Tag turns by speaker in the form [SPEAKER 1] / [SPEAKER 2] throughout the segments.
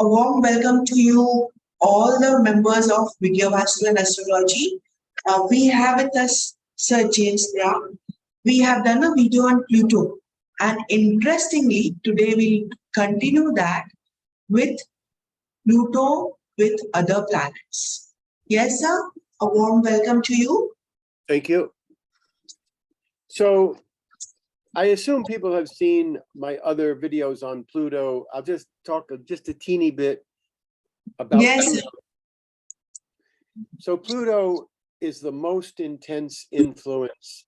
[SPEAKER 1] A warm welcome to you, all the members of Vigyavastunastrology. We have with us Sir James Braha. We have done a video on Pluto, and interestingly, today we'll continue that with Pluto with other planets. Yes, sir. A warm welcome to you.
[SPEAKER 2] Thank you. So I assume people have seen my other videos on Pluto. I'll just talk just a teeny bit about Pluto. So Pluto is the most intense influence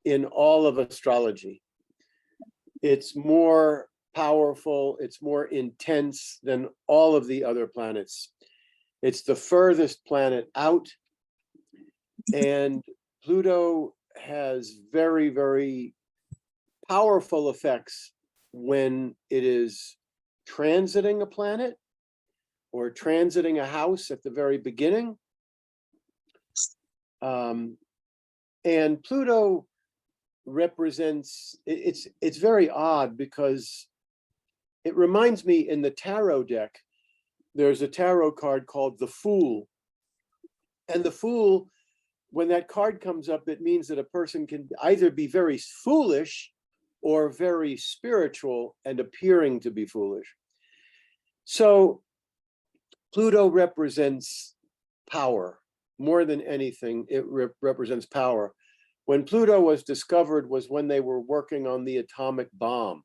[SPEAKER 2] in all of astrology. It's more powerful, it's more intense than all of the other planets. It's the furthest planet out, and Pluto has very, very powerful effects when it is transiting a planet or transiting a house at the very beginning. And Pluto represents, it's very odd because it reminds me, in the tarot deck, there's a tarot card called the Fool. And the Fool, when that card comes up, it means that a person can either be very foolish or very spiritual and appearing to be foolish. So Pluto represents power. More than anything, it represents power. When Pluto was discovered was when they were working on the atomic bomb.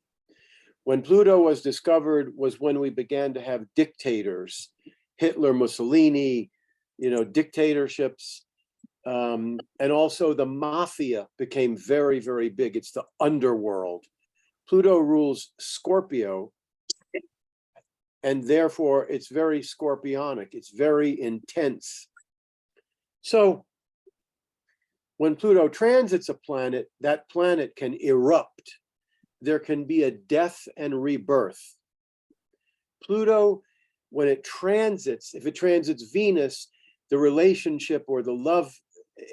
[SPEAKER 2] When Pluto was discovered was when we began to have dictators, Hitler, Mussolini, dictatorships. And also the mafia became very, very big. It's the underworld. Pluto rules Scorpio, and therefore it's very scorpionic. It's very intense. So when Pluto transits a planet, that planet can erupt. There can be a death and rebirth. Pluto, when it transits, if it transits Venus, the relationship or the love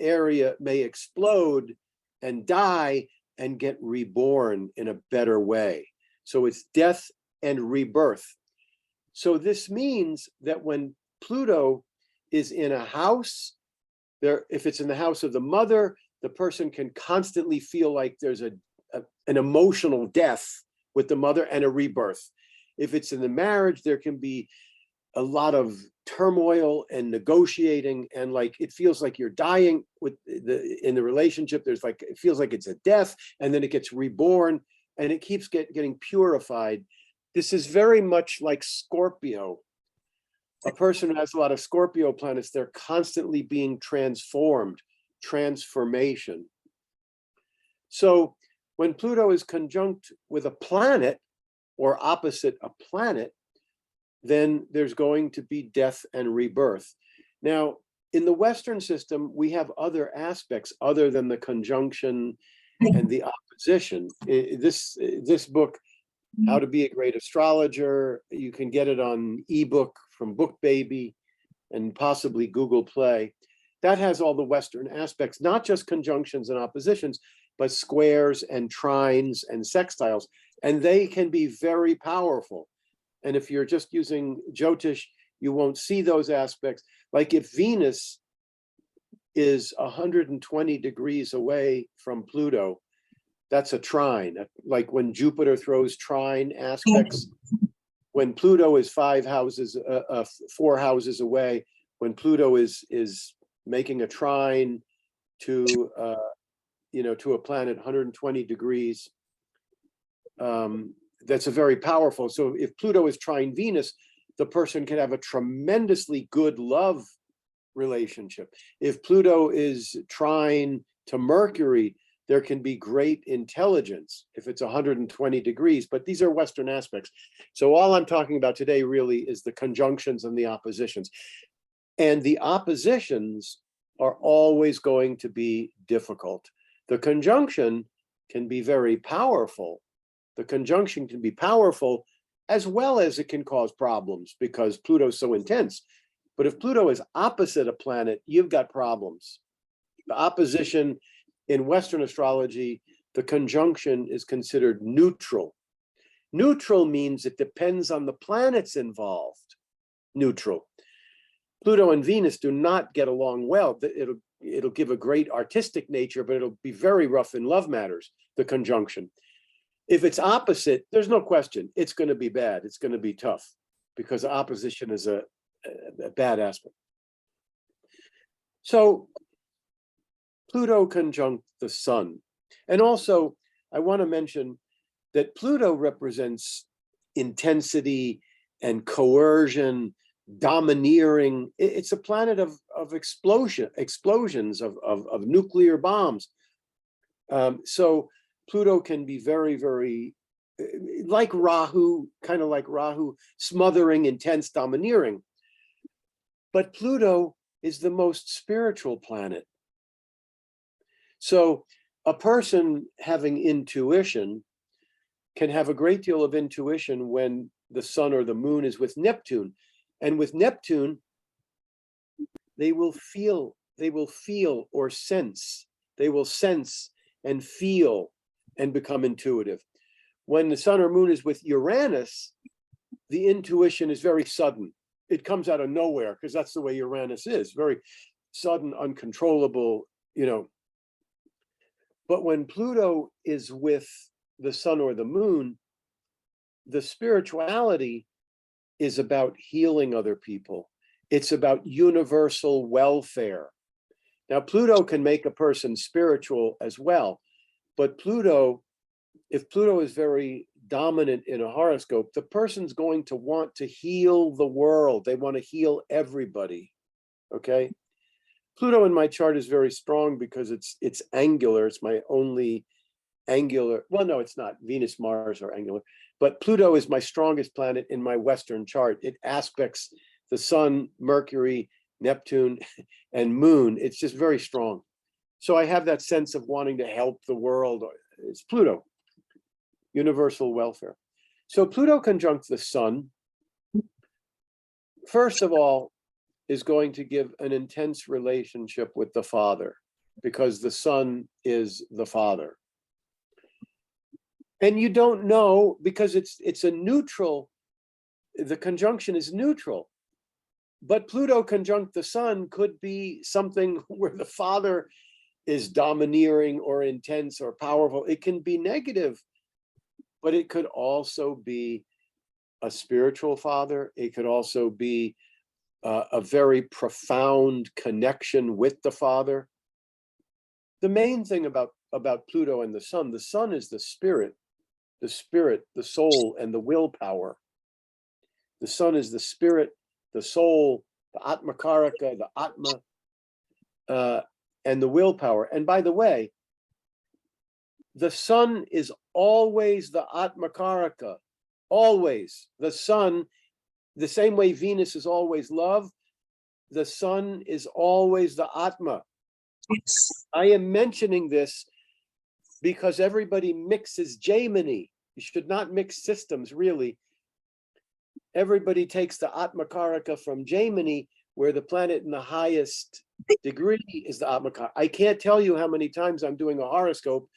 [SPEAKER 2] area may explode and die and get reborn in a better way. So it's death and rebirth. So this means that when Pluto is in a house, if it's in the house of the mother, the person can constantly feel like there's an emotional death with the mother and a rebirth. If it's in the marriage, there can be a lot of turmoil and negotiating, and like it feels like you're dying in the relationship. It feels like it's a death, and then it gets reborn, and it keeps getting purified. This is very much like Scorpio. A person who has a lot of Scorpio planets, they're constantly being transformed, transformation. So when Pluto is conjunct with a planet or opposite a planet, then there's going to be death and rebirth. Now, in the Western system, we have other aspects other than the conjunction and the opposition. This book, How to Be a Great Astrologer, you can get it on ebook from BookBaby and possibly Google Play. That has all the Western aspects, not just conjunctions and oppositions, but squares and trines and sextiles, and they can be very powerful. And if you're just using Jyotish, you won't see those aspects. Like if Venus is 120 degrees away from Pluto, that's a trine. Like when Jupiter throws trine aspects, when Pluto is 4 houses away, when Pluto is making a trine to a planet 120 degrees, that's a very powerful. So if Pluto is trine Venus, the person can have a tremendously good love relationship. If Pluto is trine to Mercury, there can be great intelligence if it's 120 degrees, but these are Western aspects. So all I'm talking about today really is the conjunctions and the oppositions. And the oppositions are always going to be difficult. The conjunction can be very powerful. The conjunction can be powerful as well as it can cause problems because Pluto's so intense. But if Pluto is opposite a planet, you've got problems. The opposition in Western astrology, the conjunction is considered neutral. Neutral means it depends on the planets involved. Neutral. Pluto and Venus do not get along well. It'll give a great artistic nature, but it'll be very rough in love matters, the conjunction. If it's opposite, there's no question. It's going to be bad. It's going to be tough because opposition is a bad aspect. So Pluto conjunct the sun. And also, I want to mention that Pluto represents intensity and coercion, domineering. It's a planet of explosions of nuclear bombs. So Pluto can be very, very like Rahu, kind of like Rahu, smothering, intense, domineering. But Pluto is the most spiritual planet. So a person having intuition can have a great deal of intuition when the sun or the moon is with Neptune. And with Neptune, they will feel or sense. They will sense and feel and become intuitive. When the sun or moon is with Uranus, the intuition is very sudden. It comes out of nowhere because that's the way Uranus is, very sudden, uncontrollable, you know. But when Pluto is with the sun or the moon, the spirituality is about healing other people. It's about universal welfare. Now, Pluto can make a person spiritual as well, but Pluto, if Pluto is very dominant in a horoscope, the person's going to want to heal the world. They want to heal everybody, okay? Pluto in my chart is very strong because it's angular. It's my only angular, well, no, it's not. Venus, Mars are angular, but Pluto is my strongest planet in my Western chart. It aspects the sun, Mercury, Neptune, and moon. It's just very strong. So I have that sense of wanting to help the world. It's Pluto, universal welfare. So Pluto conjunct the sun, first of all, is going to give an intense relationship with the father because the sun is the father. And you don't know because it's a neutral, the conjunction is neutral. But Pluto conjunct the sun could be something where the father is domineering or intense or powerful. It can be negative, but it could also be a spiritual father. It could also be a very profound connection with the father. The main thing about Pluto and the sun is the spirit, the soul, and the willpower. The sun is the spirit, the soul, the Atmakaraka, the Atma, and the willpower. And by the way, the sun is always the Atmakaraka, always. The sun, the same way Venus is always love, the sun is always the Atma. I am mentioning this because everybody mixes Gemini. You should not mix systems, really. Everybody takes the Atmakaraka from Gemini, where the planet in the highest degree is the Atmakaraka. I can't tell you how many times I'm doing a horoscope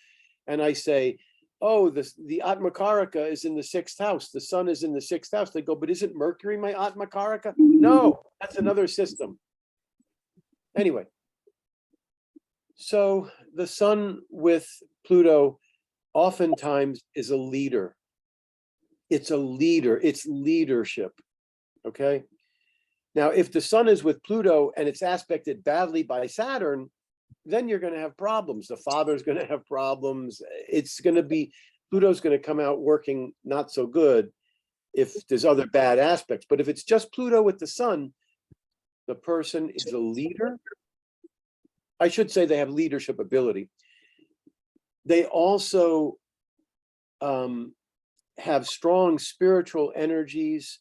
[SPEAKER 2] and I say, oh, the Atmakaraka is in the 6th house. The sun is in the 6th house. They go, but isn't Mercury my Atmakaraka? No, that's another system. Anyway, so the sun with Pluto oftentimes is a leader. It's a leader, it's leadership, okay? Now, if the sun is with Pluto and it's aspected badly by Saturn, then you're going to have problems. The father's going to have problems. It's going to be, Pluto's going to come out working not so good if there's other bad aspects. But if it's just Pluto with the sun, the person is a leader. I should say they have leadership ability. They also have strong spiritual energies,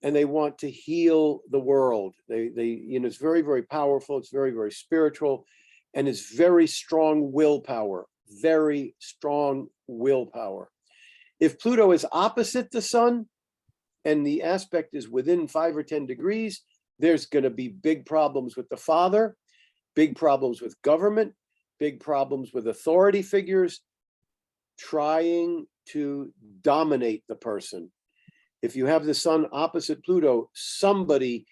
[SPEAKER 2] and they want to heal the world. They you know, it's very, very powerful. It's very, very spiritual, and it's very strong willpower. Very strong willpower. If Pluto is opposite the sun, and the aspect is within 5 or 10 degrees, there's going to be big problems with the father, big problems with government, big problems with authority figures, trying to dominate the person. If you have the sun opposite Pluto, somebody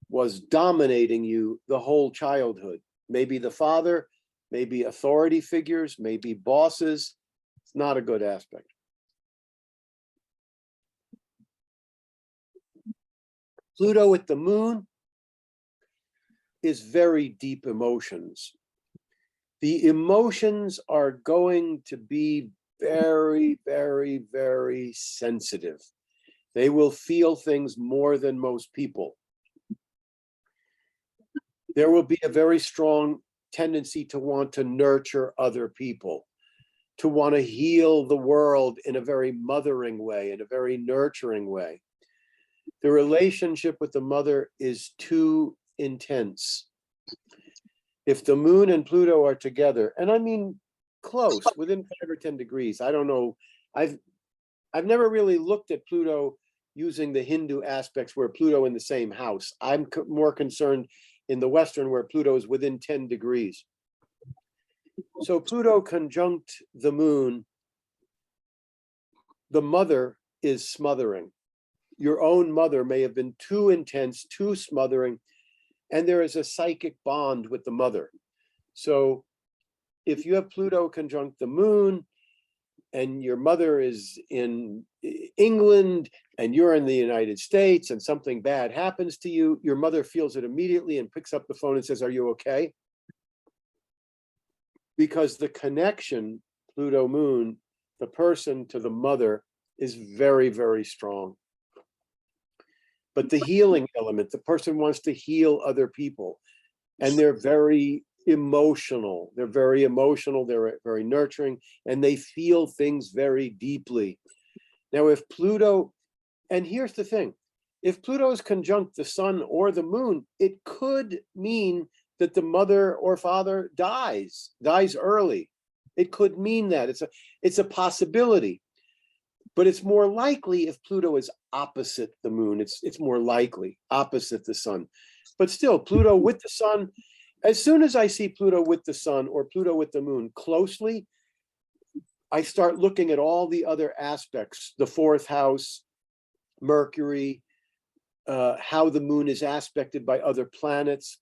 [SPEAKER 2] was dominating you the whole childhood. Maybe the father, maybe authority figures, maybe bosses. It's not a good aspect. Pluto with the moon is very deep emotions. The emotions are going to be very, very, very sensitive. They will feel things more than most people. There will be a very strong tendency to want to nurture other people, to want to heal the world in a very mothering way, in a very nurturing way. The relationship with the mother is too intense. If the moon and Pluto are together, and I mean close, within 5 or 10 degrees, I don't know. I've never really looked at Pluto using the Hindu aspects where Pluto in the same house. I'm more concerned in the Western where Pluto is within 10 degrees. So Pluto conjunct the moon, the mother is smothering. Your own mother may have been too intense, too smothering, and there is a psychic bond with the mother. So if you have Pluto conjunct the moon and your mother is in England and you're in the United States and something bad happens to you, your mother feels it immediately and picks up the phone and says, "Are you okay?" Because the connection, Pluto moon, the person to the mother is very, very strong. But the healing element, the person wants to heal other people, and they're very emotional. They're very emotional, they're very nurturing, and they feel things very deeply. Now, if Pluto, and here's the thing, if Pluto is conjunct the sun or the moon, it could mean that the mother or father dies early. It could mean that. It's a possibility. But it's more likely if Pluto is opposite the moon. It's more likely opposite the sun. But still, Pluto with the sun, as soon as I see Pluto with the sun or Pluto with the moon closely, I start looking at all the other aspects, the 4th house, Mercury, how the moon is aspected by other planets,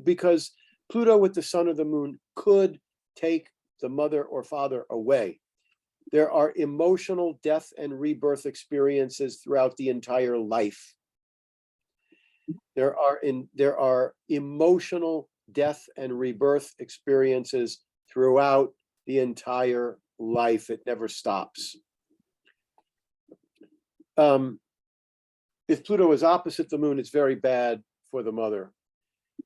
[SPEAKER 2] because Pluto with the sun or the moon could take the mother or father away. There are emotional death and rebirth experiences throughout the entire life. There are emotional death and rebirth experiences throughout the entire life. It never stops. If Pluto is opposite the moon, it's very bad for the mother.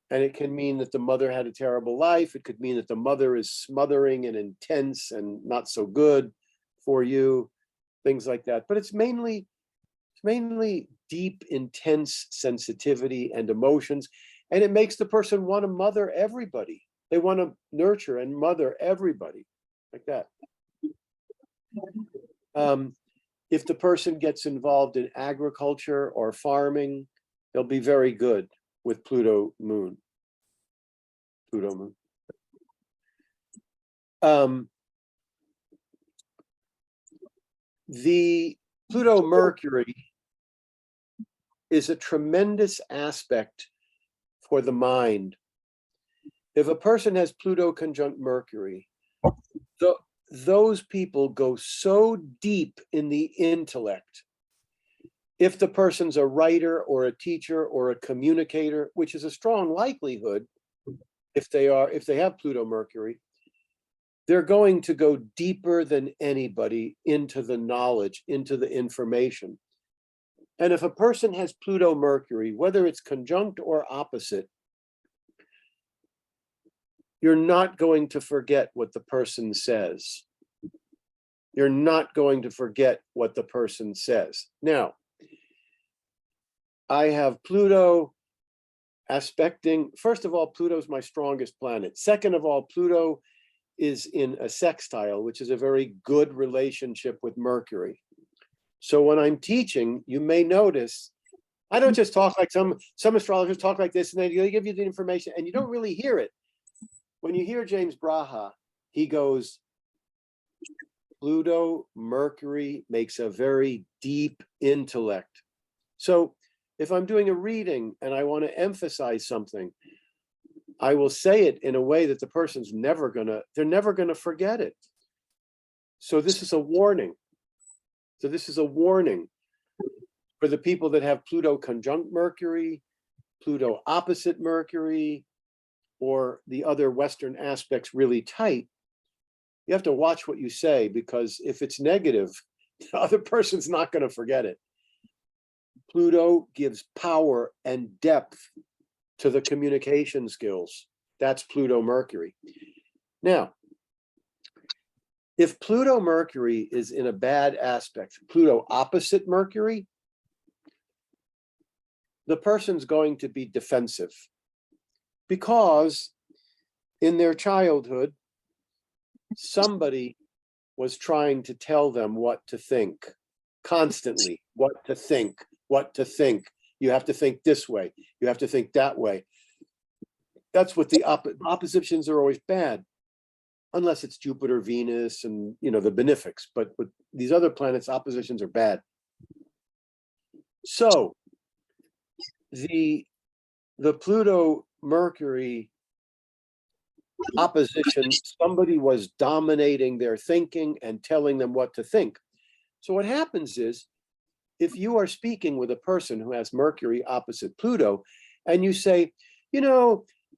[SPEAKER 2] And it can mean that the mother had a terrible life. It could mean that the mother is smothering and intense and not so good for you, things like that. But it's mainly deep, intense sensitivity and emotions. And it makes the person want to mother everybody. They want to nurture and mother everybody, like that. If the person gets involved in agriculture or farming, they'll be very good with Pluto moon. The Pluto Mercury is a tremendous aspect for the mind. If a person has Pluto conjunct Mercury, those people go so deep in the intellect. If the person's a writer or a teacher or a communicator, which is a strong likelihood if they have Pluto Mercury, they're going to go deeper than anybody into the knowledge, into the information. And if a person has Pluto Mercury, whether it's conjunct or opposite, you're not going to forget what the person says. You're not going to forget what the person says. Now, I have Pluto aspecting, first of all, Pluto's my strongest planet. Second of all, Pluto is in a sextile, which is a very good relationship with Mercury. So when I'm teaching, you may notice, I don't just talk like some astrologers talk like this, and they give you the information, and you don't really hear it. When you hear James Braha, he goes, Pluto, Mercury makes a very deep intellect. So if I'm doing a reading and I want to emphasize something, I will say it in a way that the person's they're never gonna forget it. So this is a warning. So this is a warning for the people that have Pluto conjunct Mercury, Pluto opposite Mercury, or the other Western aspects really tight. You have to watch what you say, because if it's negative, the other person's not going to forget it. Pluto gives power and depth to the communication skills. That's Pluto Mercury. Now, if Pluto Mercury is in a bad aspect, Pluto opposite Mercury, the person's going to be defensive, because in their childhood, somebody was trying to tell them what to think constantly, what to think, what to think. You have to think this way. You have to think that way. That's what the oppositions are always bad, unless it's Jupiter, Venus, and the benefics. But with these other planets, oppositions are bad. So the Pluto Mercury opposition, somebody was dominating their thinking and telling them what to think. So what happens is, if you are speaking with a person who has Mercury opposite Pluto, and you say,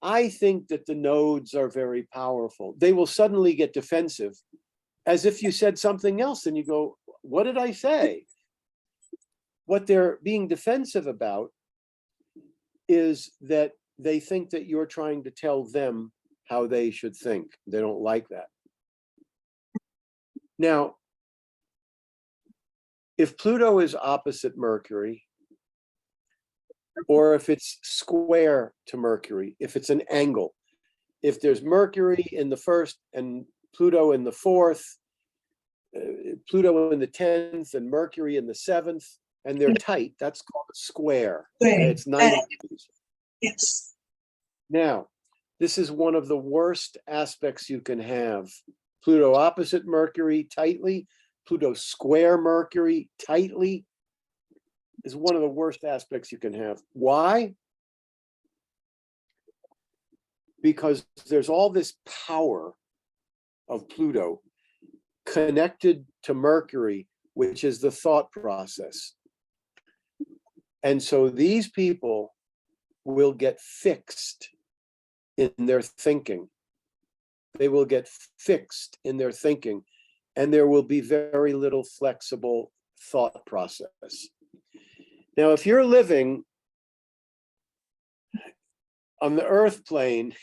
[SPEAKER 2] I think that the nodes are very powerful, they will suddenly get defensive, as if you said something else, and you go, what did I say? What they're being defensive about is that they think that you're trying to tell them how they should think. They don't like that. Now, if Pluto is opposite Mercury, or if it's square to Mercury, if it's an angle, if there's Mercury in the first and Pluto in the fourth, Pluto in the 10th and Mercury in the 7th, and they're tight, that's called a square. Okay? It's 90 degrees.
[SPEAKER 1] Yes.
[SPEAKER 2] Now, this is one of the worst aspects you can have. Pluto opposite Mercury tightly, Pluto square Mercury tightly is one of the worst aspects you can have. Why? Because there's all this power of Pluto connected to Mercury, which is the thought process. And so these people will get fixed in their thinking. They will get fixed in their thinking, and there will be very little flexible thought process. Now, if you're living on the earth plane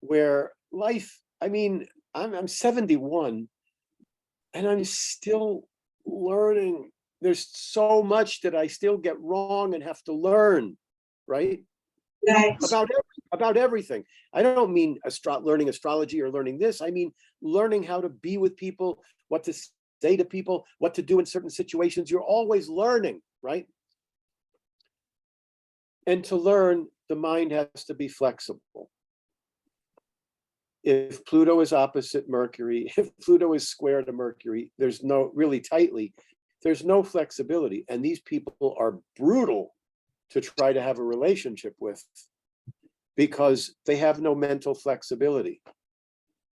[SPEAKER 2] where life, I'm 71 and I'm still learning. There's so much that I still get wrong and have to learn, right?
[SPEAKER 1] Right.
[SPEAKER 2] About everything. I don't mean learning astrology or learning this. I mean learning how to be with people, what to say to people, what to do in certain situations. You're always learning, right? And to learn, the mind has to be flexible. If Pluto is opposite Mercury, if Pluto is square to Mercury, there's no, really tightly, there's no flexibility. And these people are brutal to try to have a relationship with, because they have no mental flexibility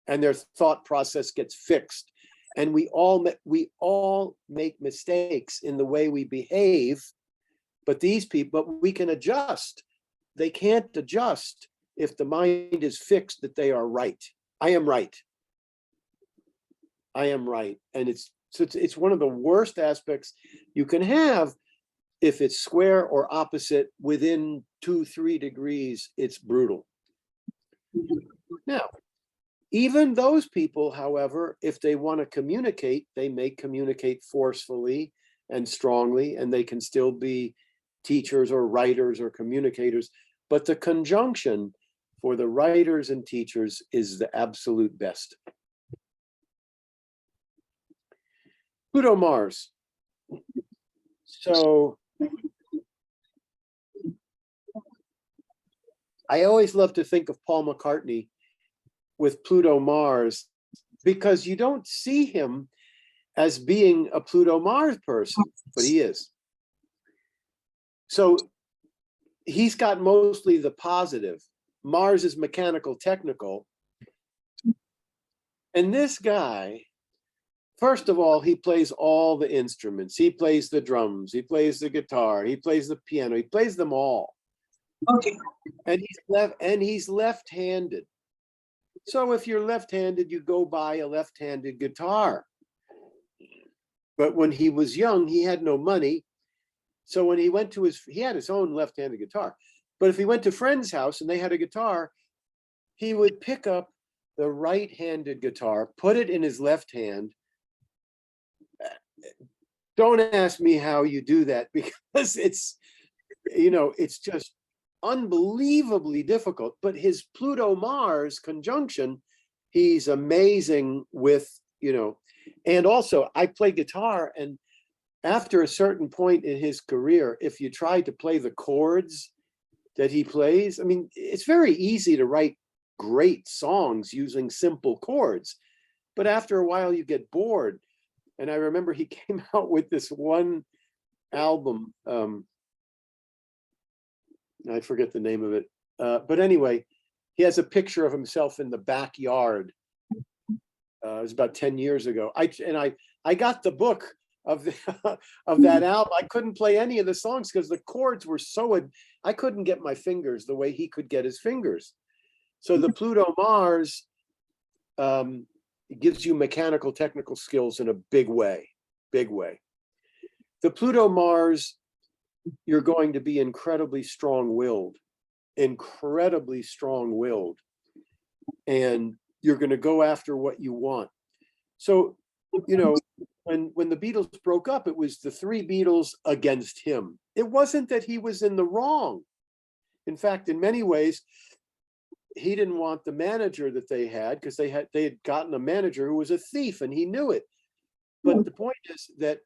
[SPEAKER 2] and their thought process gets fixed. And we all make mistakes in the way we behave, but these people, we can adjust. They can't adjust if the mind is fixed that they are right. I am right. I am right. And it's one of the worst aspects you can have. If it's square or opposite within 2-3 degrees, it's brutal. Now, even those people, however, if they want to communicate, they may communicate forcefully and strongly, and they can still be teachers or writers or communicators. But the conjunction for the writers and teachers is the absolute best. Pluto Mars. So I always love to think of Paul McCartney with Pluto Mars, because you don't see him as being a Pluto-Mars person, but he is. So he's got mostly the positive. Mars is mechanical, technical. And this guy, first of all, he plays all the instruments. He plays the drums, he plays the guitar, he plays the piano, he plays them all.
[SPEAKER 1] Okay.
[SPEAKER 2] And he's left-handed. So if you're left-handed, you go buy a left-handed guitar. But when he was young, he had no money. So when he went to he had his own left-handed guitar. But if he went to friend's house and they had a guitar, he would pick up the right-handed guitar, put it in his left hand. Don't ask me how you do that, because it's, it's just unbelievably difficult. But his Pluto-Mars conjunction, he's amazing with, and also I play guitar, and after a certain point in his career, if you try to play the chords that he plays, I mean, it's very easy to write great songs using simple chords, but after a while you get bored. And I remember he came out with this one album, I forget the name of it, but anyway, he has a picture of himself in the backyard. It was about 10 years ago. I got the book of that album. I couldn't play any of the songs because the chords were I couldn't get my fingers the way he could get his fingers. So the Pluto-Mars gives you mechanical, technical skills in a big way, big way. The Pluto-Mars, you're going to be incredibly strong-willed, and you're going to go after what you want. So, when the Beatles broke up, it was the three Beatles against him. It wasn't that he was in the wrong. In fact, in many ways, he didn't want the manager that they had, because they had gotten a manager who was a thief, and he knew it. But the point is that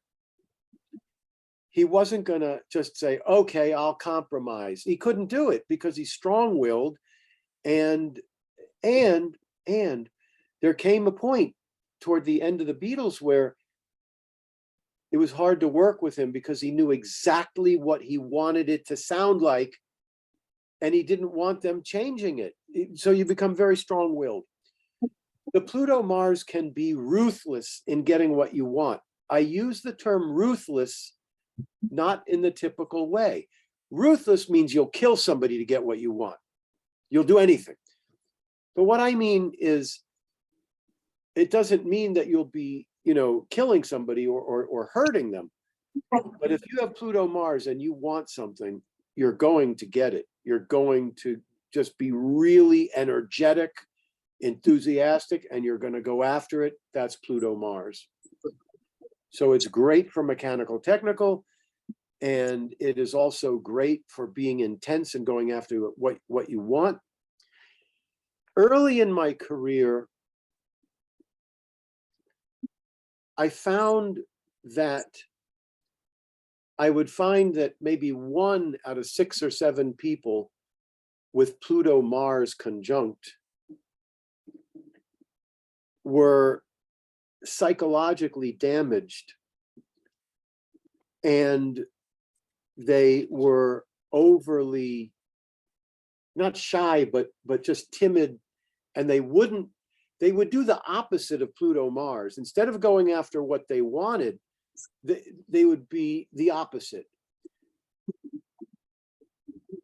[SPEAKER 2] he wasn't going to just say, okay, I'll compromise. He couldn't do it because he's strong-willed, and there came a point toward the end of the Beatles where it was hard to work with him because he knew exactly what he wanted it to sound like, and he didn't want them changing it. So you become very strong-willed. The Pluto-Mars can be ruthless in getting what you want. I use the term ruthless not in the typical way. Ruthless means you'll kill somebody to get what you want. You'll do anything. But what I mean is, it doesn't mean that you'll be, killing somebody or hurting them. But if you have Pluto-Mars and you want something, you're going to get it. You're going to just be really energetic, enthusiastic, and you're going to go after it. That's Pluto-Mars. So it's great for mechanical, technical, and it is also great for being intense and going after what you want. Early in my career, I found that I would find that maybe 1 out of 6 or 7 people with Pluto-Mars conjunct were psychologically damaged, and they were overly, not shy, but just timid, and they would do the opposite of Pluto-Mars. Instead of going after what they wanted, they would be the opposite.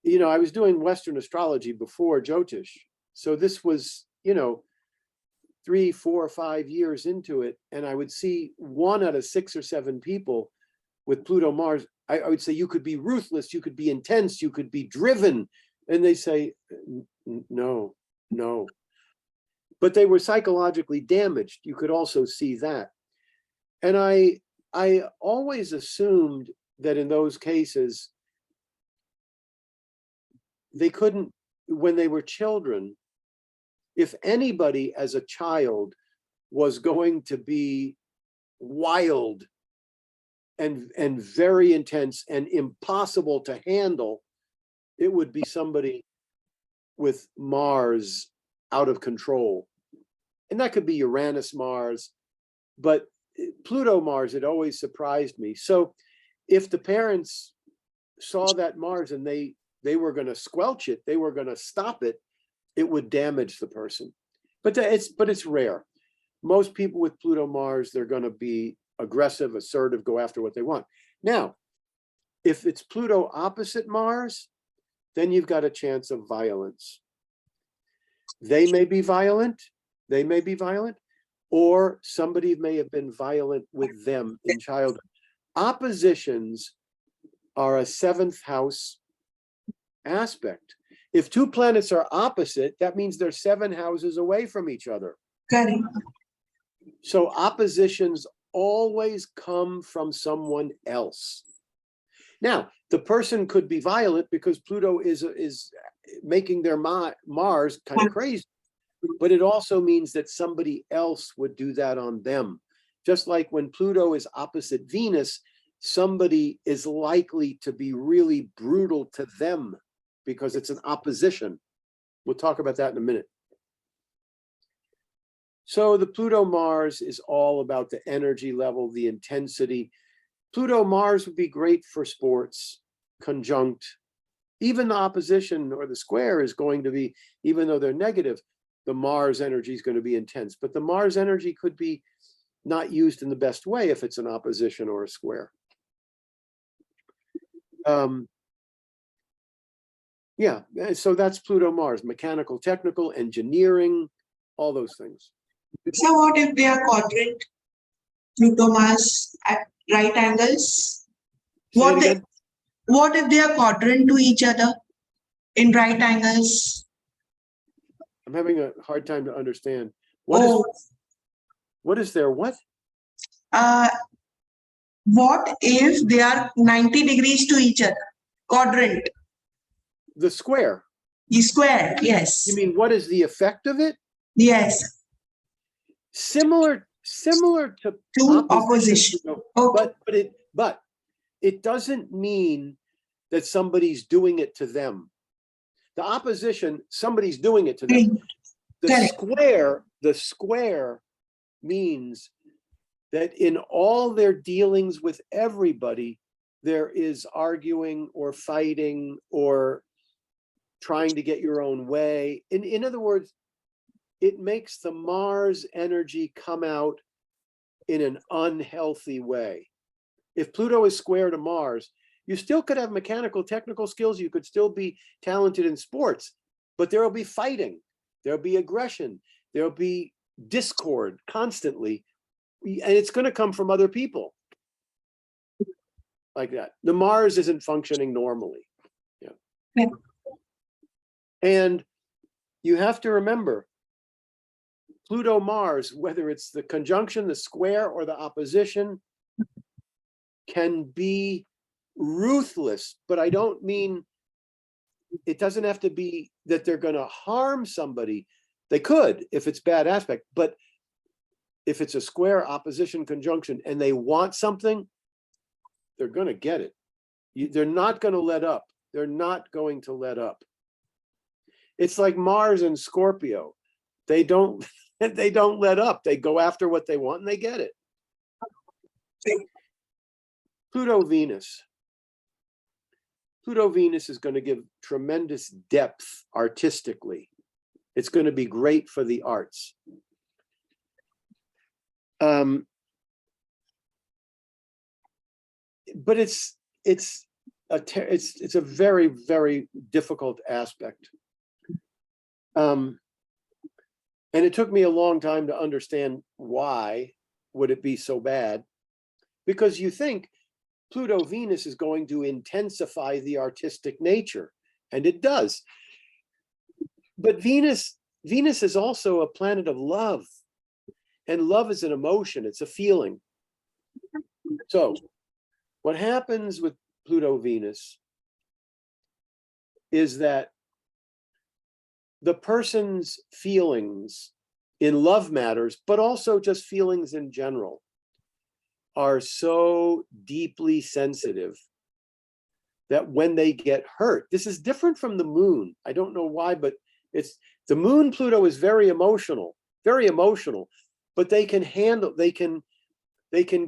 [SPEAKER 2] I was doing Western astrology before Jyotish. So this was, 3, 4, 5 years into it. And I would see 1 out of 6 or 7 people with Pluto-Mars. I would say, you could be ruthless, you could be intense, you could be driven. And they say, no. But they were psychologically damaged. You could also see that. And I always assumed that in those cases, they couldn't, when they were children, if anybody as a child was going to be wild and very intense and impossible to handle, it would be somebody with Mars out of control. and that could be Uranus, Mars, but Pluto, Mars, it always surprised me. So if the parents saw that Mars and they were going to squelch it, they were going to stop it, it would damage the person. But it's rare. Most people with Pluto, Mars, they're going to be aggressive, assertive, go after what they want. Now, if it's Pluto opposite Mars, then you've got a chance of violence. They may be violent, or somebody may have been violent with them in childhood. Oppositions are a 7th house aspect. If 2 planets are opposite, that means they're 7 houses away from each other.
[SPEAKER 1] Correct.
[SPEAKER 2] So oppositions always come from someone else. Now, the person could be violent because Pluto is making their Mars kind of crazy, but it also means that somebody else would do that on them. Just like when Pluto is opposite Venus, somebody is likely to be really brutal to them because it's an opposition. We'll talk about that in a minute. So the Pluto-Mars is all about the energy level, the intensity. Pluto-Mars would be great for sports, conjunct. Even the opposition or the square is going to be, even though they're negative, the Mars energy is going to be intense. But the Mars energy could be not used in the best way if it's an opposition or a square. Yeah, so that's Pluto-Mars, mechanical, technical, engineering, all those things.
[SPEAKER 1] So what if they are quadrant, Pluto Mars at right angles?
[SPEAKER 2] Say it again.
[SPEAKER 1] What if they are quadrant to each other in right angles?
[SPEAKER 2] I'm having a hard time to understand. What is their what?
[SPEAKER 1] What if they are 90 degrees to each other? Quadrant.
[SPEAKER 2] The square.
[SPEAKER 1] The square, yes.
[SPEAKER 2] You mean what is the effect of it?
[SPEAKER 1] Yes.
[SPEAKER 2] Similar to
[SPEAKER 1] opposition. Okay.
[SPEAKER 2] But it doesn't mean that somebody's doing it to them. The opposition, somebody's doing it to them. The square means that in all their dealings with everybody, there is arguing or fighting or trying to get your own way. In other words, it makes the Mars energy come out in an unhealthy way. If Pluto is square to Mars, you still could have mechanical, technical skills. You could still be talented in sports, but there will be fighting. There'll be aggression. There'll be discord constantly. And it's going to come from other people like that. The Mars isn't functioning normally. Yeah. And you have to remember, Pluto Mars, whether it's the conjunction, the square, or the opposition, can be ruthless. But I don't mean, it doesn't have to be that they're going to harm somebody. They could if it's bad aspect, but if it's a square, opposition, conjunction, and they want something, they're going to get it. They're not going to let up. They're not going to let up. It's like Mars and Scorpio. They don't let up. They go after what they want and they get it. Pluto Venus. Pluto Venus is going to give tremendous depth artistically. It's going to be great for the arts. But it's a very, very difficult aspect. And it took me a long time to understand why would it be so bad, because you think Pluto Venus is going to intensify the artistic nature, and it does. But Venus is also a planet of love, and love is an emotion, it's a feeling. So what happens with Pluto Venus is that the person's feelings in love matters, but also just feelings in general, are so deeply sensitive that when they get hurt, this is different from the moon. I don't know why, but it's the moon, Pluto is very emotional. very emotional, but they can handle, they can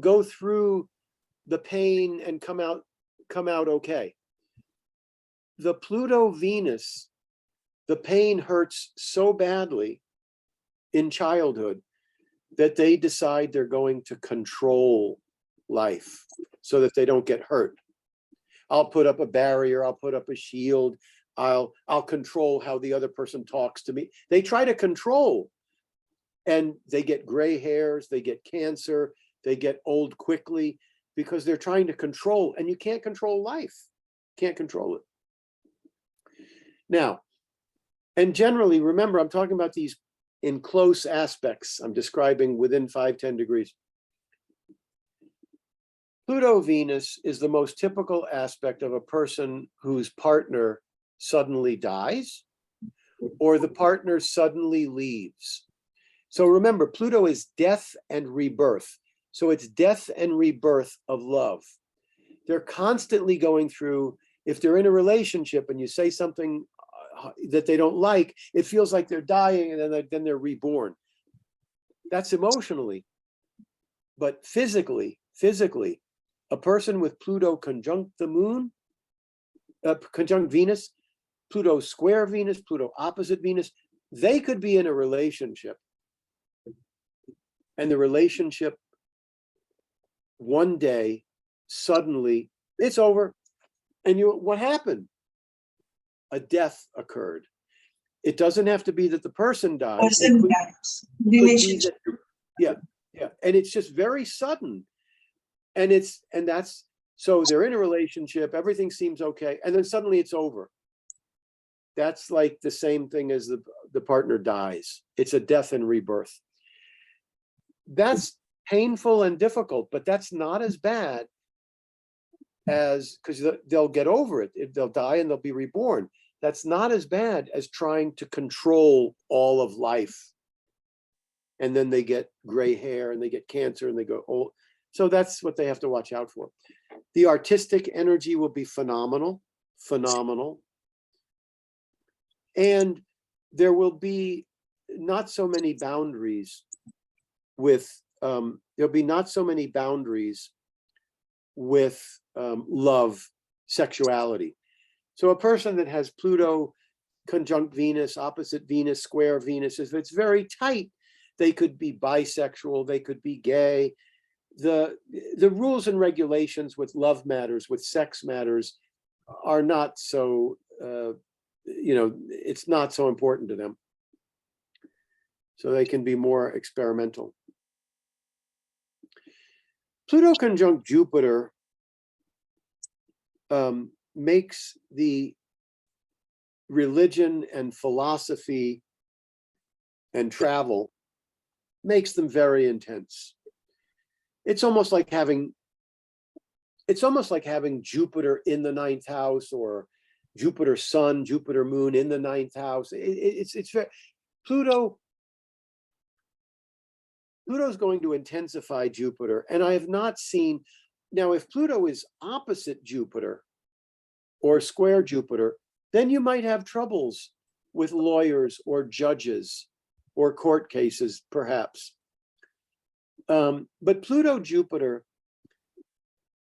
[SPEAKER 2] go through the pain and come out okay. The Pluto Venus, the pain hurts so badly in childhood that they decide they're going to control life so that they don't get hurt. I'll put up a barrier, I'll put up a shield, I'll control how the other person talks to me. They try to control, and they get gray hairs, they get cancer, they get old quickly because they're trying to control, and you can't control life. Can't control it. Now, and generally, remember, I'm talking about these in close aspects. I'm describing within 5-10 degrees. Pluto Venus is the most typical aspect of a person whose partner suddenly dies or the partner suddenly leaves. So remember, Pluto is death and rebirth. So it's death and rebirth of love. They're constantly going through, if they're in a relationship and you say something that they don't like, it feels like they're dying, and then they're reborn. That's emotionally. But physically, a person with Pluto conjunct the moon, conjunct Venus, Pluto square Venus, Pluto opposite Venus, they could be in a relationship. And the relationship, one day, suddenly, it's over. And what happened? A death occurred. It doesn't have to be that the person died.
[SPEAKER 1] Person dies. Relationship.
[SPEAKER 2] Yeah. And it's just very sudden. And that's, so they're in a relationship, everything seems okay, and then suddenly it's over. That's like the same thing as the partner dies. It's a death and rebirth. That's painful and difficult, but that's not as bad as, because they'll get over it. They'll die and they'll be reborn. That's not as bad as trying to control all of life. And then they get gray hair and they get cancer and they go old. So that's what they have to watch out for. The artistic energy will be phenomenal. And there will be not so many boundaries with, there'll be not so many boundaries with love, sexuality. So a person that has Pluto conjunct Venus, opposite Venus, square Venus, if it's very tight, they could be bisexual, they could be gay. The rules and regulations with love matters, with sex matters, are not so, it's not so important to them. So they can be more experimental. Pluto conjunct Jupiter makes the religion and philosophy and travel, makes them very intense. It's almost like having Jupiter in the 9th house, or Jupiter Sun, Jupiter Moon in the 9th house. It's very, Pluto's going to intensify Jupiter. And I have not seen, now if Pluto is opposite Jupiter or square Jupiter, then you might have troubles with lawyers or judges or court cases, perhaps. But Pluto Jupiter,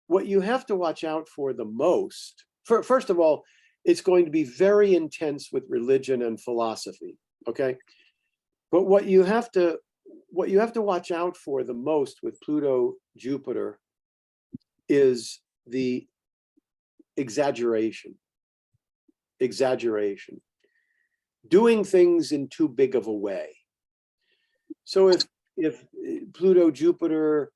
[SPEAKER 2] what you have to watch out for the most, first of all, it's going to be very intense with religion and philosophy, okay? But what you have to watch out for the most with Pluto Jupiter is the exaggeration, doing things in too big of a way. So if Pluto Jupiter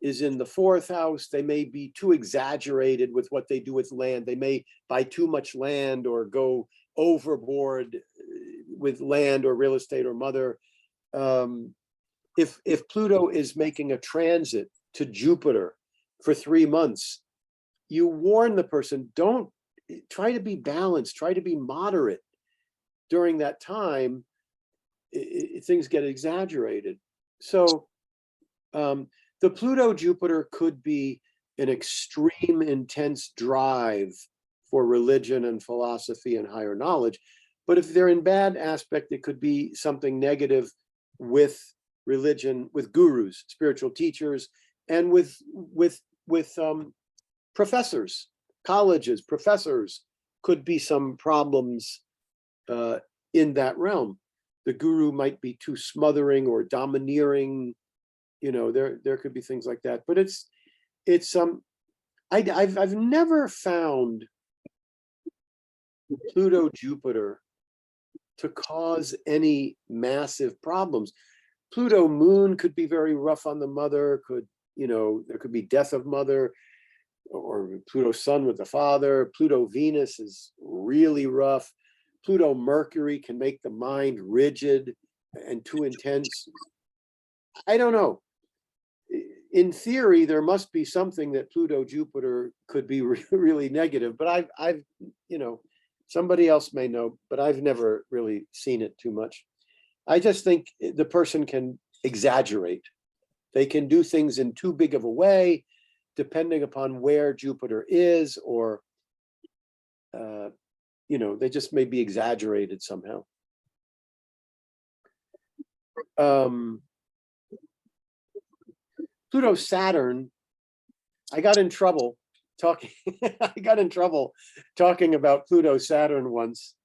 [SPEAKER 2] is in the 4th house, they may be too exaggerated with what they do with land. They may buy too much land or go overboard with land or real estate or mother. If Pluto is making a transit to Jupiter for 3 months, you warn the person, don't try to be balanced, try to be moderate. During that time, things get exaggerated. So the Pluto Jupiter could be an extreme, intense drive for religion and philosophy and higher knowledge. But if they're in bad aspect, it could be something negative, with religion, with gurus, spiritual teachers, and with professors, colleges, professors could be some problems in that realm. The guru might be too smothering or domineering. You know, there could be things like that. But I've never found Pluto Jupiter to cause any massive problems. Pluto Moon could be very rough on the mother, there could be death of mother, or Pluto Sun with the father. Pluto Venus is really rough. Pluto Mercury can make the mind rigid and too intense. I don't know. In theory, there must be something that Pluto Jupiter could be really negative, but I've somebody else may know, but I've never really seen it too much. I just think the person can exaggerate. They can do things in too big of a way, depending upon where Jupiter is, or they just may be exaggerated somehow. Pluto Saturn, I got in trouble talking about Pluto Saturn once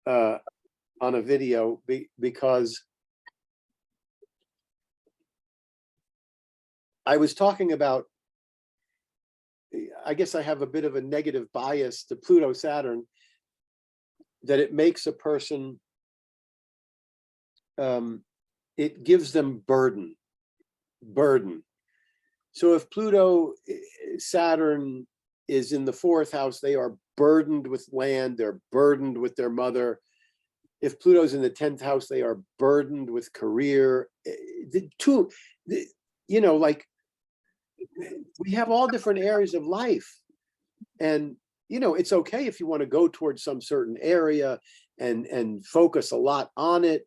[SPEAKER 2] on a video because I was talking about, I guess I have a bit of a negative bias to Pluto Saturn, that it makes a person, it gives them burden. So if Pluto Saturn is in the 4th house, they are burdened with land, they're burdened with their mother. If Pluto's in the 10th house, they are burdened with career. We have all different areas of life. And, it's okay if you want to go towards some certain area and focus a lot on it.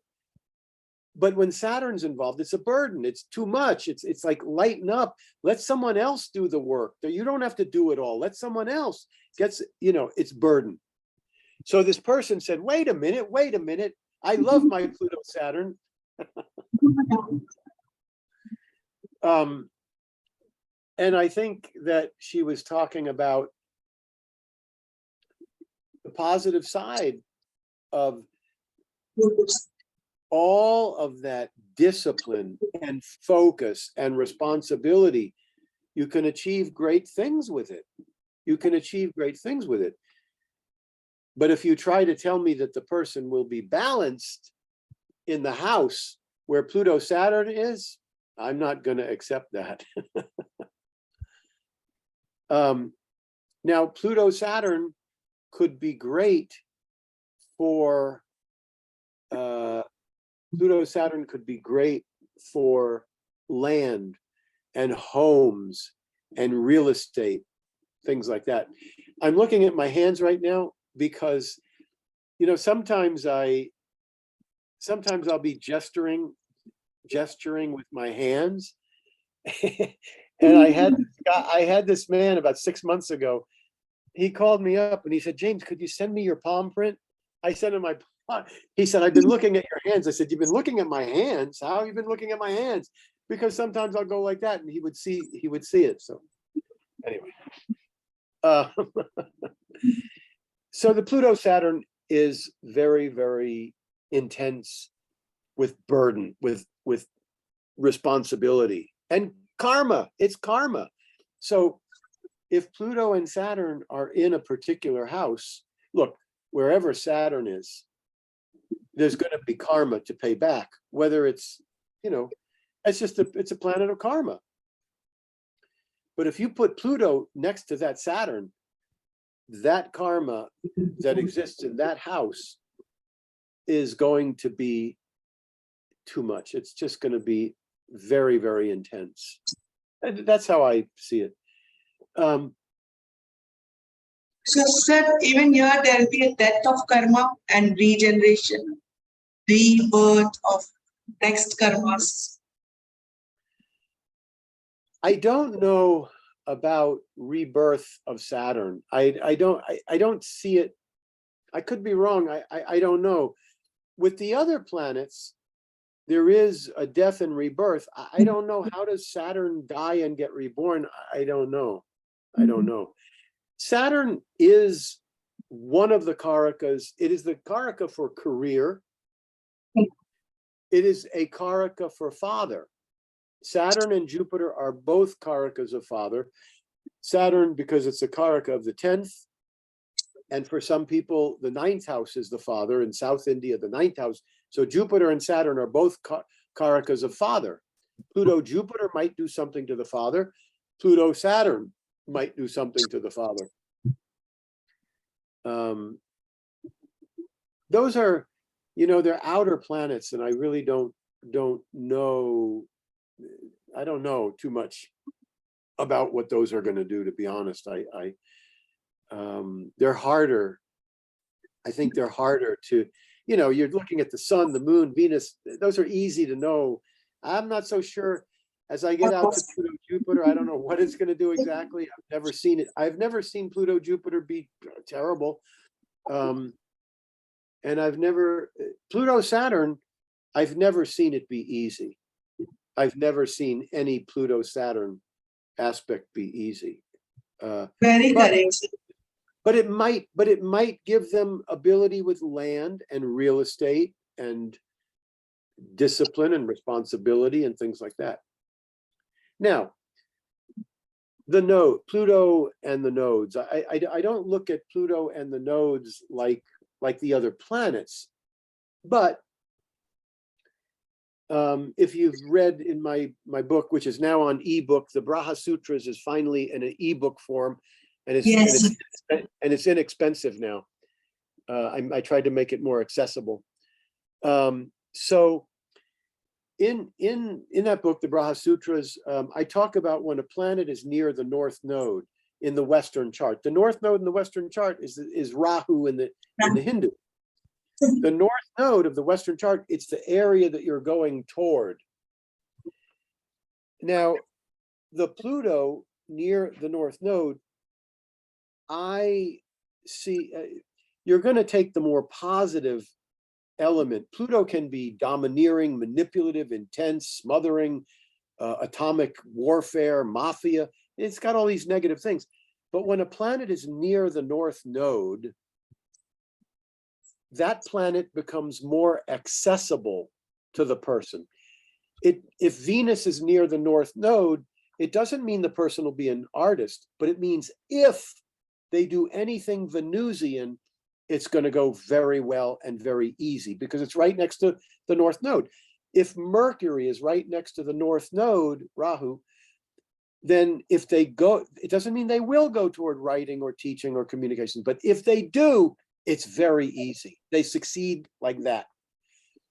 [SPEAKER 2] But when Saturn's involved, it's a burden. It's too much. It's like, lighten up. Let someone else do the work. You don't have to do it all. Let someone else it's burden. So this person said, wait a minute. I love my Pluto Saturn. And I think that she was talking about the positive side of all of that discipline and focus and responsibility. You can achieve great things with it. But if you try to tell me that the person will be balanced in the house where Pluto Saturn is, I'm not going to accept that. Now, Pluto Saturn could be great for land and homes and real estate, things like that. I'm looking at my hands right now because, sometimes I'll be gesturing with my hands. And I had this man about 6 months ago. He called me up and he said, James, could you send me your palm print? I sent him my palm. He said, I've been looking at your hands. I said, you've been looking at my hands? How have you been looking at my hands? Because sometimes I'll go like that and he would see it. So anyway. So the Pluto Saturn is very, very intense with burden, with responsibility and karma. It's karma. So if Pluto and Saturn are in a particular house, look, wherever Saturn is, there's going to be karma to pay back, whether it's, it's a planet of karma. But if you put Pluto next to that Saturn, that karma that exists in that house is going to be too much. It's just going to be very, very intense. And that's how I see it.
[SPEAKER 1] So, sir, even here there will be a death of karma and regeneration, rebirth of next karmas.
[SPEAKER 2] I don't know about rebirth of Saturn. I don't see it. I could be wrong. I don't know. With the other planets, there is a death and rebirth. I don't know, how does Saturn die and get reborn? I don't know. I don't know. Saturn is one of the karakas. It is the karaka for career. It is a karaka for father. Saturn and Jupiter are both karakas of father. Saturn, because it's a karaka of the 10th, and for some people, the 9th house is the father. In South India, the 9th house. So Jupiter and Saturn are both karakas of father. Pluto, Jupiter might do something to the father. Pluto, Saturn might do something to the father. Those are, they're outer planets, and I really don't know. I don't know too much about what those are going to do, to be honest. They're harder. I think they're harder to, you're looking at the sun, the moon, Venus. Those are easy to know. I'm not so sure. As I get out to Pluto, Jupiter, I don't know what it's going to do exactly. I've never seen it. I've never seen Pluto, Jupiter be terrible. And Pluto, Saturn, I've never seen it be easy. I've never seen any Pluto, Saturn aspect be easy.
[SPEAKER 1] Very correct.
[SPEAKER 2] But it might give them ability with land and real estate and discipline and responsibility and things like that. Now, Pluto and the nodes. I don't look at Pluto and the nodes like the other planets, but if you've read in my book, which is now on ebook, the Braha Sutras is finally in an ebook form, and it's inexpensive now. I tried to make it more accessible. So in that book, the Braha Sutras, I talk about when a planet is near the North Node in the Western chart. The North Node in the Western chart is Rahu in the Hindu. The North Node of the Western chart, it's the area that you're going toward. Now, the Pluto near the North Node, I see, you're going to take the more positive element. Pluto can be domineering, manipulative, intense, smothering, atomic warfare, mafia. It's got all these negative things. But when a planet is near the North Node, that planet becomes more accessible to the person. If Venus is near the North Node, it doesn't mean the person will be an artist, but it means if they do anything Venusian, it's going to go very well and very easy because it's right next to the North Node. If Mercury is right next to the North Node, Rahu, then if they go, it doesn't mean they will go toward writing or teaching or communication, but if they do, it's very easy. They succeed like that.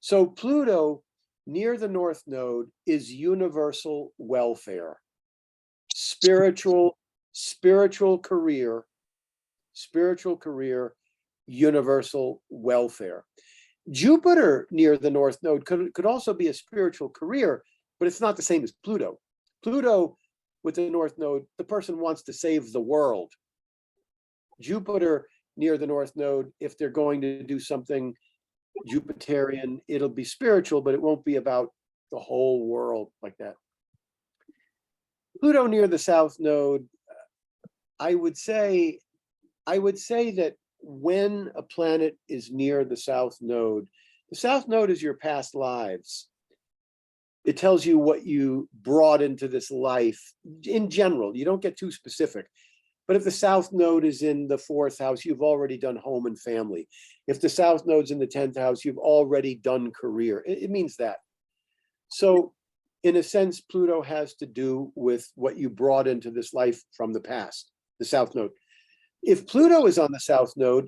[SPEAKER 2] So Pluto near the North Node is universal welfare, spiritual career, universal welfare. Jupiter near the North Node could also be a spiritual career, but it's not the same as Pluto. Pluto with the North Node, the person wants to save the world. Jupiter near the North Node, if they're going to do something Jupiterian, it'll be spiritual, but it won't be about the whole world like that. Pluto near the South Node, I would say that when a planet is near the South Node is your past lives. It tells you what you brought into this life in general. You don't get too specific. But if the South Node is in the 4th house, you've already done home and family. If the South Node's in the 10th house, you've already done career. It means that. So in a sense, Pluto has to do with what you brought into this life from the past, the South Node. If Pluto is on the South Node,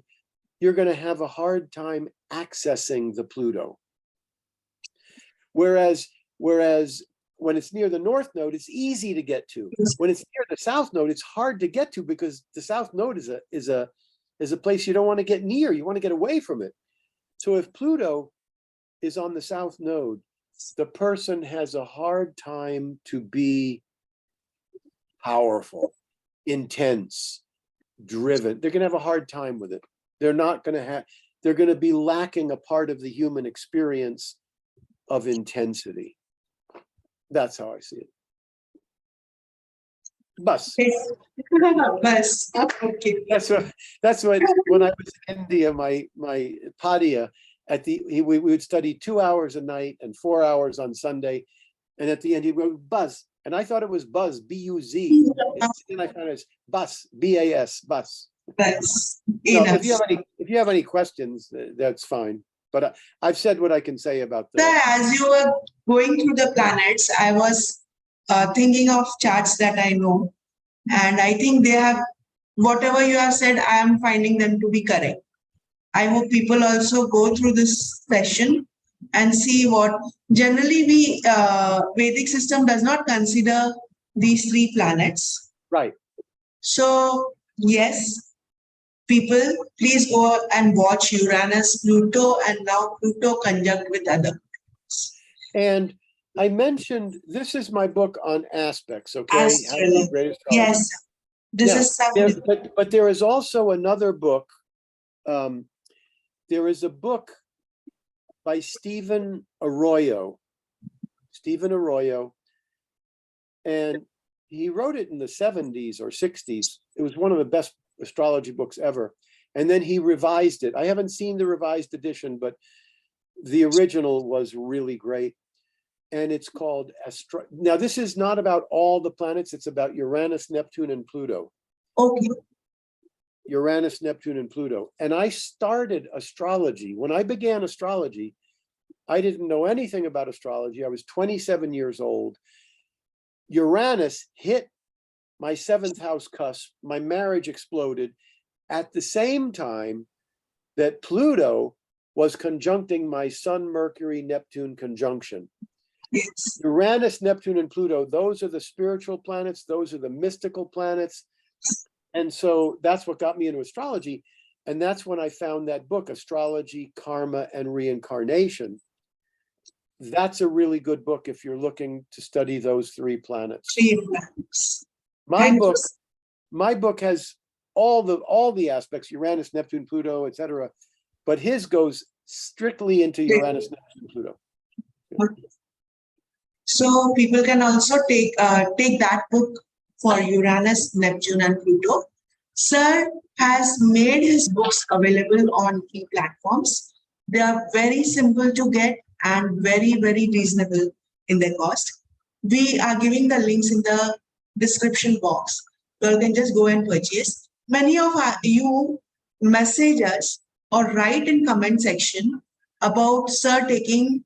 [SPEAKER 2] you're going to have a hard time accessing the Pluto. Whereas when it's near the North Node, it's easy to get to. When it's near the South Node, it's hard to get to because the South Node is a place you don't want to get near. You want to get away from it. So if Pluto is on the South Node, the person has a hard time to be powerful, intense, driven. They're going to have a hard time with it. They're going to be lacking a part of the human experience of intensity. That's how I see it. Bus.
[SPEAKER 1] Bus. Okay.
[SPEAKER 2] That's what when I was in India, my Padya, we would study 2 hours a night and 4 hours on Sunday. And at the end, he'd go, buzz. And I thought it was buzz, B-U-Z. And I found it's bus, B-A-S, bus.
[SPEAKER 1] Bus.
[SPEAKER 2] No, if you have any questions, that's fine. But I've said what I can say about
[SPEAKER 1] Sir,
[SPEAKER 2] that.
[SPEAKER 1] as you were going through the planets, I was thinking of charts that I know. And I think they have, whatever you have said, I am finding them to be correct. I hope people also go through this session and see what generally Vedic system does not consider these 3 planets.
[SPEAKER 2] Right.
[SPEAKER 1] So yes, people, please go and watch Uranus, Pluto, and now Pluto conjunct with other.
[SPEAKER 2] And I mentioned, this is my book on aspects, okay?
[SPEAKER 1] Astrology. Yes, this is something.
[SPEAKER 2] But there is also another book. There is a book by Stephen Arroyo, and he wrote it in the 70s or 60s. It was one of the best astrology books ever. And then he revised it. I haven't seen the revised edition, but the original was really great. And it's called Now, this is not about all the planets. It's about Uranus, Neptune, and Pluto.
[SPEAKER 1] Okay.
[SPEAKER 2] Uranus, Neptune, and Pluto. And I started astrology. When I began astrology, I didn't know anything about astrology. I was 27 years old. Uranus hit my 7th house cusp. My marriage exploded at the same time that Pluto was conjuncting my Sun, Mercury, Neptune conjunction.
[SPEAKER 1] Yes.
[SPEAKER 2] Uranus, Neptune, and Pluto, those are the spiritual planets. Those are the mystical planets. And so that's what got me into astrology. And that's when I found that book, Astrology, Karma, and Reincarnation. That's a really good book if you're looking to study those 3 planets.
[SPEAKER 1] 3 planets.
[SPEAKER 2] My book has all the aspects, Uranus, Neptune, Pluto, etc. But his goes strictly into Uranus, Neptune, Pluto.
[SPEAKER 1] Okay. So people can also take that book for Uranus, Neptune, and Pluto. Sir has made his books available on key platforms. They are very simple to get and very, very reasonable in their cost. We are giving the links in the description box. So you can just go and purchase. Many of you message us or write in comment section about Sir taking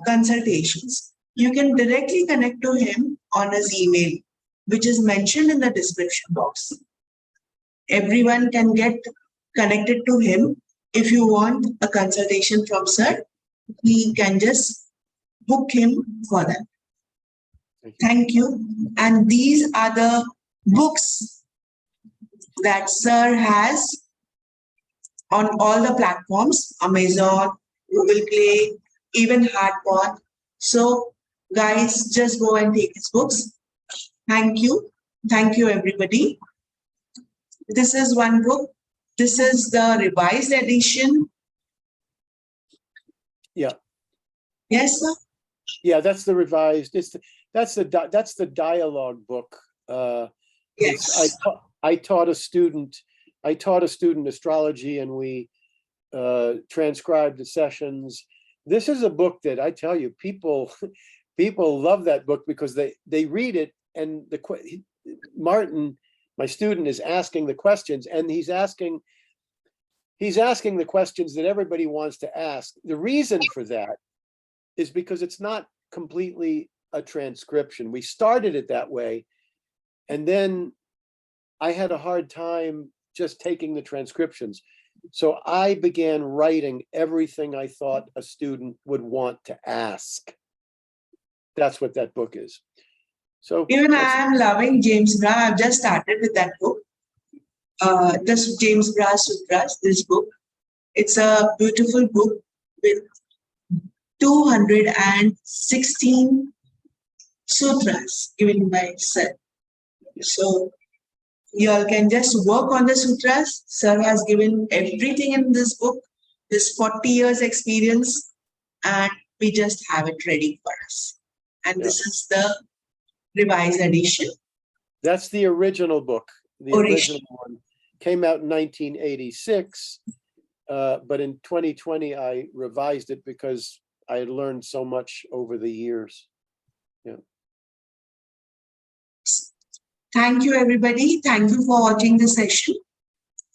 [SPEAKER 1] consultations. You can directly connect to him on his email, which is mentioned in the description box. Everyone can get connected to him. If you want a consultation from Sir, we can just book him for that. Thank you. And these are the books that Sir has on all the platforms, Amazon, Google Play, even Hardbot. So guys, just go and take his books. Thank you. Thank you, everybody. This is one book. This is the revised edition.
[SPEAKER 2] Yeah.
[SPEAKER 1] Yes, sir.
[SPEAKER 2] Yeah, that's the revised. That's the dialogue book.
[SPEAKER 1] Yes.
[SPEAKER 2] I taught a student astrology, and we transcribed the sessions. This is a book that I tell you, people love that book because they read it, and Martin, my student, is asking the questions, and he's asking the questions that everybody wants to ask. The reason for that is because it's not completely a transcription. We started it that way, and then I had a hard time just taking the transcriptions. So I began writing everything I thought a student would want to ask. That's what that book is. So
[SPEAKER 1] even I am loving James Braha. I've just started with that book. This James Braha Sutras, this book. It's a beautiful book with 216 sutras given by Sir. So you all can just work on the sutras. Sir has given everything in this book, his 40 years experience, and we just have it ready for us. And
[SPEAKER 2] Yeah.
[SPEAKER 1] this is the revised edition.
[SPEAKER 2] That's the original book. The original one came out in 1986, but in 2020 I revised it because I had learned so much over the years. Yeah.
[SPEAKER 1] Thank you, everybody. Thank you for watching the session.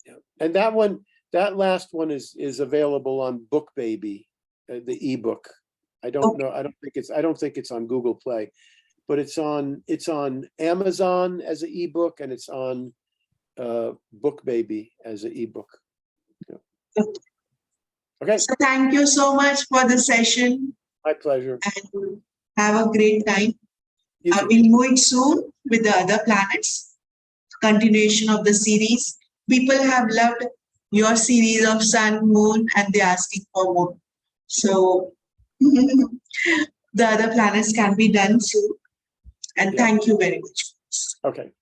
[SPEAKER 2] Yeah. And that one, that last one is available on BookBaby, the ebook. I don't know. I don't think it's on Google Play, but it's on Amazon as an ebook, and it's on BookBaby as an ebook. Yeah. Okay.
[SPEAKER 1] So thank you so much for the session.
[SPEAKER 2] My pleasure.
[SPEAKER 1] And have a great time.
[SPEAKER 2] You too.
[SPEAKER 1] We'll move soon with the other planets. Continuation of the series. People have loved your series of Sun, Moon, and they're asking for more. So the other planets can be done soon. And
[SPEAKER 2] Yeah.
[SPEAKER 1] thank you very much.
[SPEAKER 2] Okay.